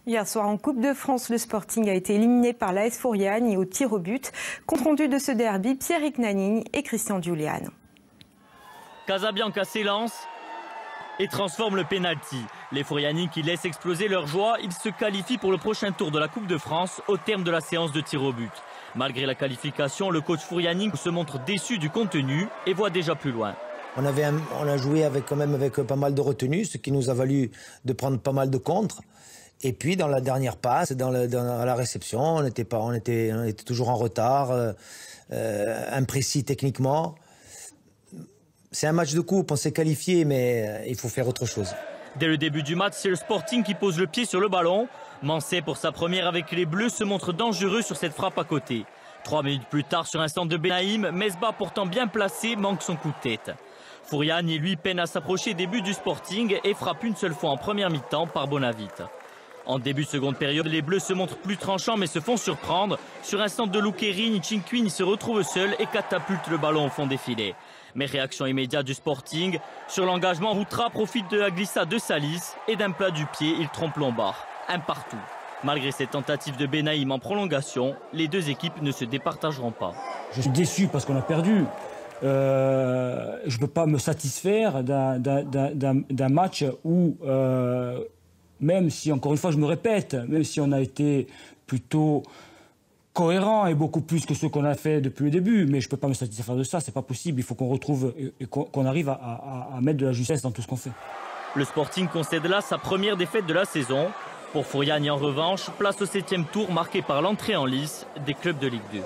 Hier soir en Coupe de France, le Sporting a été éliminé par l'AS Fouriane et au tir au but. Compte rendu de ce derby, Pierrick Nanigne et Christian Giulian. Casabianca s'élance et transforme le pénalty. Les Fouriani qui laissent exploser leur joie, ils se qualifient pour le prochain tour de la Coupe de France au terme de la séance de tir au but. Malgré la qualification, le coach Fouriani se montre déçu du contenu et voit déjà plus loin. On a joué avec pas mal de retenue, ce qui nous a valu de prendre pas mal de contres. Et puis dans la dernière passe, dans la réception, on était toujours en retard, imprécis techniquement. C'est un match de coupe, on s'est qualifié, mais il faut faire autre chose. Dès le début du match, c'est le Sporting qui pose le pied sur le ballon. Mancé, pour sa première avec les Bleus, se montre dangereux sur cette frappe à côté. 3 minutes plus tard, sur un centre de Benaïm, Mesbah, pourtant bien placé, manque son coup de tête. Fouriani, lui, peine à s'approcher des buts du Sporting et frappe une seule fois en première mi-temps par Bonavite. En début de seconde période, les Bleus se montrent plus tranchants mais se font surprendre. Sur un centre de Luquerini, Cinquini se retrouve seul et catapulte le ballon au fond des filets. Mais réaction immédiate du Sporting. Sur l'engagement, Routra profite de la glissade de Salis et d'un plat du pied, il trompe Lombard. Un partout. Malgré cette tentative de Benaïm en prolongation, les deux équipes ne se départageront pas. Je suis déçu parce qu'on a perdu. Je ne peux pas me satisfaire d'un match où, même si, encore une fois, je me répète, même si on a été plutôt cohérent et beaucoup plus que ce qu'on a fait depuis le début, mais je ne peux pas me satisfaire de ça, c'est pas possible. Il faut qu'on retrouve, qu'on arrive à mettre de la justesse dans tout ce qu'on fait. Le Sporting concède là sa première défaite de la saison. Pour Fouriani, en revanche, place au 7e tour marqué par l'entrée en lice des clubs de Ligue 2.